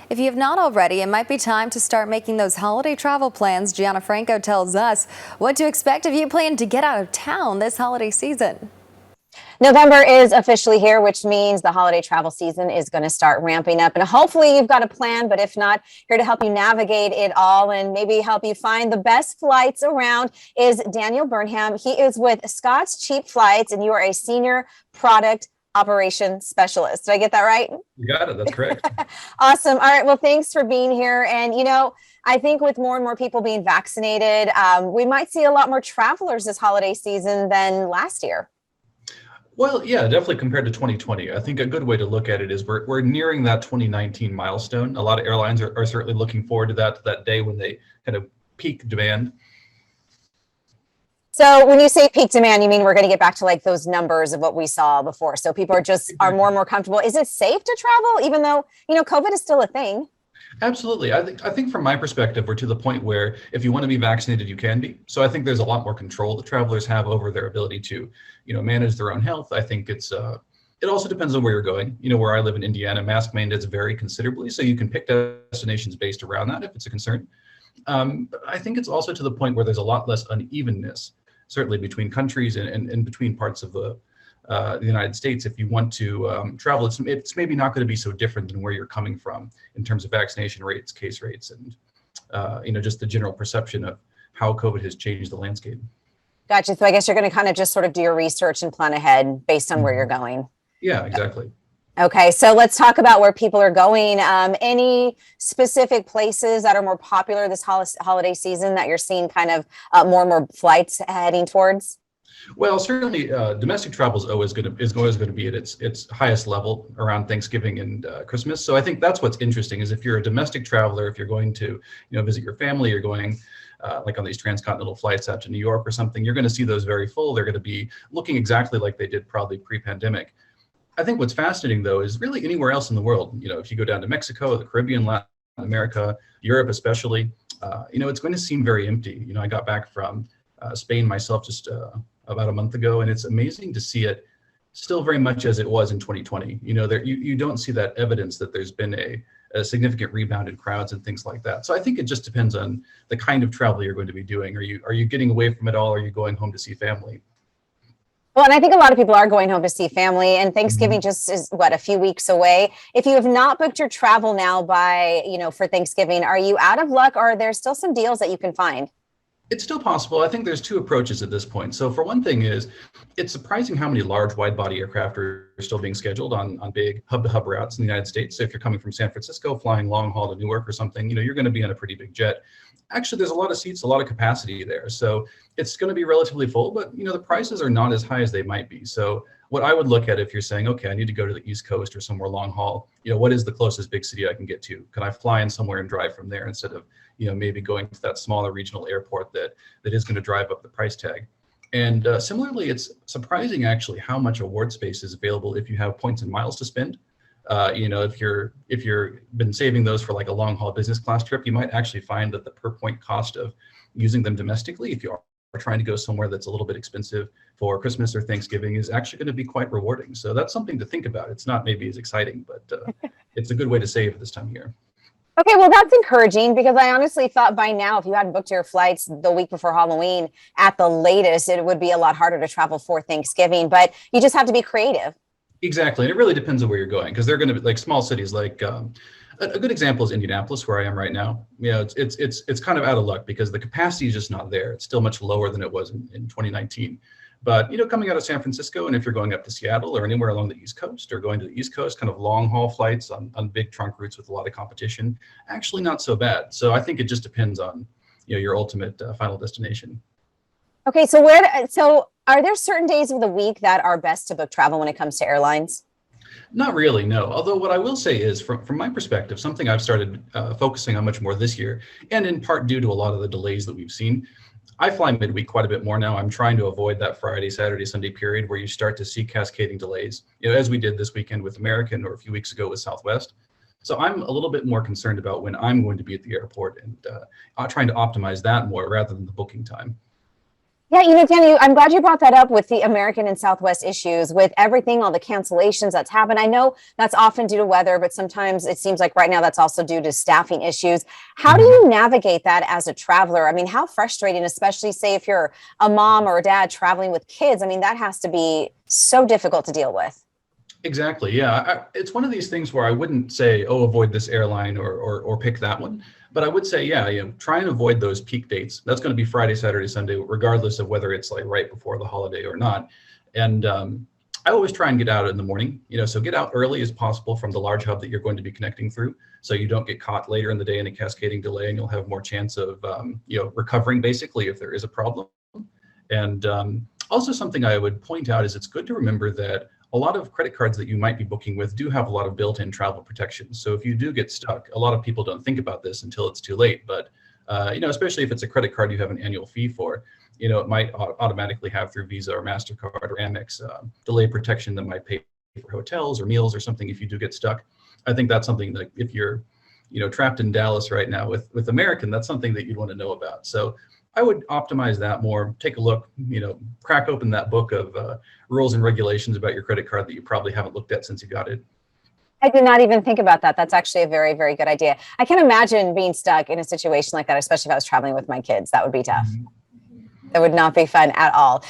If you have not already, it might be time to start making those holiday travel plans. Gianna Franco tells us what to expect if you plan to get out of town this holiday season. November is officially here, which means the holiday travel season is going to start ramping up. And hopefully you've got a plan, but if not, here to help you navigate it all and maybe help you find the best flights around is Daniel Burnham. He is with Scott's Cheap Flights, and you are a senior product operations specialist. Did I get that right? You got it. That's correct. Awesome. All right. Well, thanks for being here. And, I think with more and more people being vaccinated, we might see a lot more travelers this holiday season than last year. Well, yeah, definitely compared to 2020. I think a good way to look at it is we're nearing that 2019 milestone. A lot of airlines are certainly looking forward to that day when they kind of peak demand. So when you say peak demand, you mean we're going to get back to like those numbers of what we saw before. So people are more and more comfortable. Is it safe to travel, even though, COVID is still a thing? Absolutely. I think from my perspective, we're to the point where if you want to be vaccinated, you can be. So I think there's a lot more control that travelers have over their ability to, manage their own health. I think it also depends on where you're going. Where I live in Indiana, mask mandates vary considerably. So you can pick destinations based around that if it's a concern. But I think it's also to the point where there's a lot less unevenness, certainly between countries and between parts of the United States. If you want to travel, it's maybe not going to be so different than where you're coming from in terms of vaccination rates, case rates, and just the general perception of how COVID has changed the landscape. Gotcha. So I guess you're going to kind of just sort of do your research and plan ahead based on where you're going. Yeah, exactly. Okay, so let's talk about where people are going. Any specific places that are more popular this holiday season that you're seeing kind of more and more flights heading towards? Well, certainly domestic travel is always going to be at its highest level around Thanksgiving and Christmas. So I think that's what's interesting is if you're a domestic traveler, if you're going to visit your family, you're going like on these transcontinental flights out to New York or something, you're going to see those very full. They're going to be looking exactly like they did probably pre-pandemic. I think what's fascinating though is really anywhere else in the world. If you go down to Mexico, the Caribbean, Latin America, Europe especially, it's going to seem very empty. I got back from Spain myself just about a month ago, and it's amazing to see it still very much as it was in 2020. You don't see that evidence that there's been a significant rebound in crowds and things like that. So I think it just depends on the kind of travel you're going to be doing. Are you getting away from it all? Or are you going home to see family? Well, and I think a lot of people are going home to see family, and Thanksgiving just is a few weeks away. If you have not booked your travel now by, for Thanksgiving, are you out of luck, or are there still some deals that you can find? It's still possible. I think there's two approaches at this point. So for one thing it's surprising how many large wide body aircraft are still being scheduled on big hub to hub routes in the United States. So if you're coming from San Francisco, flying long haul to Newark or something, you're going to be on a pretty big jet. Actually, there's a lot of seats, a lot of capacity there. So it's going to be relatively full, but the prices are not as high as they might be. So what I would look at if you're saying, okay, I need to go to the East Coast or somewhere long haul, what is the closest big city I can get to? Can I fly in somewhere and drive from there instead of, maybe going to that smaller regional airport that is going to drive up the price tag? And similarly, it's surprising actually how much award space is available if you have points and miles to spend. If you're been saving those for like a long haul business class trip, you might actually find that the per point cost of using them domestically, if you are trying to go somewhere that's a little bit expensive for Christmas or Thanksgiving, is actually going to be quite rewarding. So that's something to think about. It's not maybe as exciting, but it's a good way to save this time of year. Okay, well, that's encouraging because I honestly thought by now, if you hadn't booked your flights the week before Halloween at the latest, it would be a lot harder to travel for Thanksgiving, but you just have to be creative. Exactly. And it really depends on where you're going, because they're going to be like small cities. Like a good example is Indianapolis, where I am right now. It's kind of out of luck because the capacity is just not there. It's still much lower than it was in 2019. But, coming out of San Francisco, and if you're going up to Seattle or anywhere along the East Coast or going to the East Coast, kind of long haul flights on big trunk routes with a lot of competition, actually not so bad. So I think it just depends on, your ultimate final destination. Okay, so are there certain days of the week that are best to book travel when it comes to airlines? Not really, no. Although what I will say is, from my perspective, something I've started focusing on much more this year, and in part due to a lot of the delays that we've seen, I fly midweek quite a bit more now. I'm trying to avoid that Friday, Saturday, Sunday period where you start to see cascading delays, as we did this weekend with American or a few weeks ago with Southwest. So I'm a little bit more concerned about when I'm going to be at the airport and trying to optimize that more rather than the booking time. Yeah, Danny, I'm glad you brought that up with the American and Southwest issues, with everything, all the cancellations that's happened. I know that's often due to weather, but sometimes it seems like right now that's also due to staffing issues. How do Mhm. you navigate that as a traveler? I mean, how frustrating, especially say if you're a mom or a dad traveling with kids. I mean, that has to be so difficult to deal with. Exactly. Yeah. It's one of these things where I wouldn't say, oh, avoid this airline or pick that one. But I would say, yeah, try and avoid those peak dates. That's going to be Friday, Saturday, Sunday, regardless of whether it's like right before the holiday or not. And I always try and get out in the morning, so get out early as possible from the large hub that you're going to be connecting through. So you don't get caught later in the day in a cascading delay, and you'll have more chance of, recovering basically if there is a problem. And also something I would point out is it's good to remember that a lot of credit cards that you might be booking with do have a lot of built-in travel protections. So if you do get stuck, a lot of people don't think about this until it's too late. But especially if it's a credit card you have an annual fee for, it might automatically have through Visa or MasterCard or Amex delay protection that might pay for hotels or meals or something if you do get stuck. I think that's something that if you're, trapped in Dallas right now with American, that's something that you'd want to know about. So I would optimize that more. Take a look, crack open that book of rules and regulations about your credit card that you probably haven't looked at since you got it. I did not even think about that. That's actually a very, very good idea. I can imagine being stuck in a situation like that, especially if I was traveling with my kids. That would be tough. Mhm. That would not be fun at all.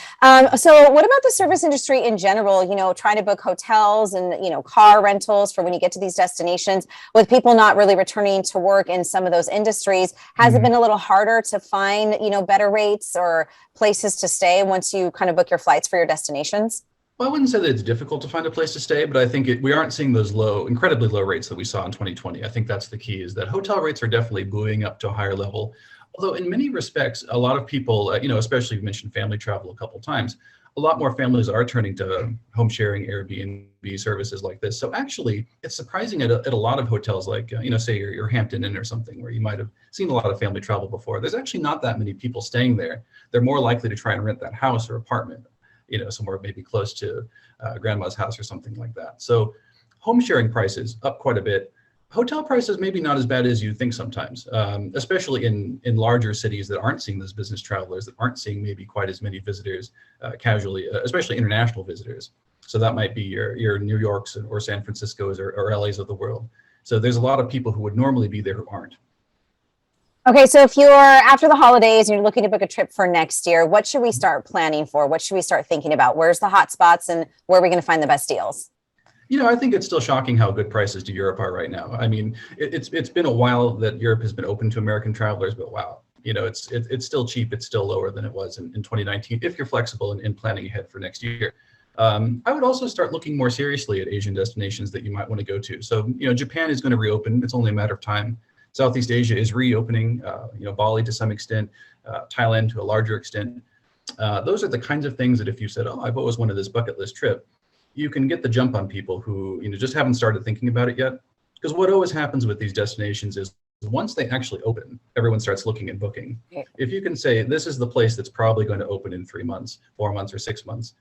So what about the service industry in general, trying to book hotels and, car rentals for when you get to these destinations with people not really returning to work in some of those industries? Has it Mhm. been a little harder to find, better rates or places to stay once you kind of book your flights for your destinations? Well, I wouldn't say that it's difficult to find a place to stay, but I think we aren't seeing those incredibly low rates that we saw in 2020. I think that's the key, is that hotel rates are definitely buoying up to a higher level. Although in many respects, a lot of people, especially you mentioned family travel a couple times, a lot more families are turning to home sharing Airbnb services like this. So actually, it's surprising at a lot of hotels, like, say your Hampton Inn or something, where you might have seen a lot of family travel before. There's actually not that many people staying there. They're more likely to try and rent that house or apartment, somewhere maybe close to grandma's house or something like that. So home sharing prices up quite a bit. Hotel prices maybe not as bad as you think sometimes, especially in larger cities that aren't seeing those business travelers, that aren't seeing maybe quite as many visitors casually, especially international visitors. So that might be your New Yorks or San Franciscos or LAs of the world. So there's a lot of people who would normally be there who aren't. Okay, so if you're after the holidays and you're looking to book a trip for next year, what should we start planning for? What should we start thinking about? Where's the hot spots and where are we going to find the best deals? I think it's still shocking how good prices to Europe are right now. I mean, it's been a while that Europe has been open to American travelers, but wow, it's still cheap. It's still lower than it was in 2019 if you're flexible and planning ahead for next year. I would also start looking more seriously at Asian destinations that you might want to go to. So, Japan is going to reopen. It's only a matter of time. Southeast Asia is reopening. Bali to some extent, Thailand to a larger extent. Those are the kinds of things that if you said, "Oh, I've always wanted this bucket list trip," you can get the jump on people who just haven't started thinking about it yet. Because what always happens with these destinations is once they actually open, everyone starts looking and booking. If you can say this is the place that's probably going to open in 3 months, 4 months, or 6 months,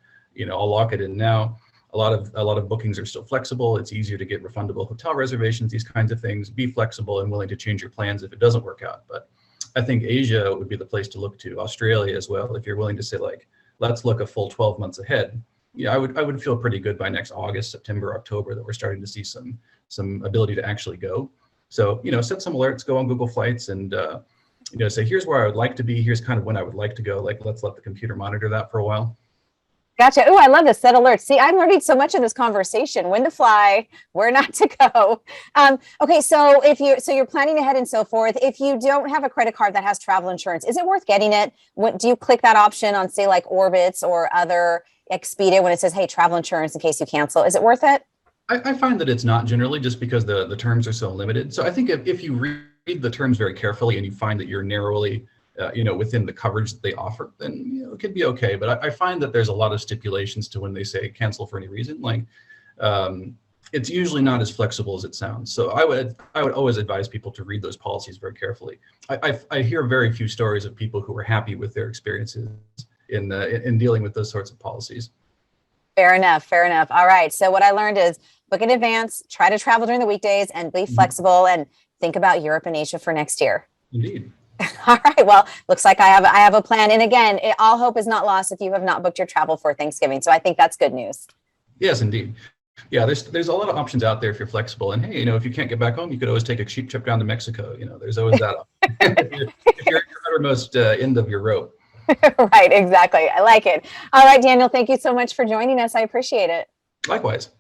I'll lock it in now. A lot of bookings are still flexible. It's easier to get refundable hotel reservations, these kinds of things. Be flexible and willing to change your plans if it doesn't work out. But I think Asia would be the place to look to. Australia as well, if you're willing to say, like, let's look a full 12 months ahead. Yeah, I would feel pretty good by next August, September, October that we're starting to see some ability to actually go. So set some alerts, go on Google Flights, and say here's where I would like to be. Here's kind of when I would like to go. Like, let's let the computer monitor that for a while. Gotcha. Oh, I love this. Set alerts. See, I'm learning so much in this conversation. When to fly, where not to go. Okay, so you're planning ahead and so forth. If you don't have a credit card that has travel insurance, is it worth getting it? What do you click that option on, say, like Orbitz or other Expedia when it says, "Hey, travel insurance in case you cancel"? Is it worth it? I find that it's not generally, just because the terms are so limited. So I think if you read the terms very carefully and you find that you're narrowly within the coverage that they offer, then it could be okay. But I find that there's a lot of stipulations to when they say cancel for any reason. Like, it's usually not as flexible as it sounds. So I would always advise people to read those policies very carefully. I hear very few stories of people who were happy with their experiences in dealing with those sorts of policies. Fair enough. Fair enough. All right. So what I learned is book in advance, try to travel during the weekdays, and be Mhm. flexible and think about Europe and Asia for next year. Indeed. All right. Well, looks like I have a plan. And again, all hope is not lost if you have not booked your travel for Thanksgiving. So I think that's good news. Yes, indeed. Yeah, there's a lot of options out there if you're flexible. And hey, if you can't get back home, you could always take a cheap trip down to Mexico. There's always that option. if you're at your uttermost end of your rope. Right. Exactly. I like it. All right, Daniel, thank you so much for joining us. I appreciate it. Likewise.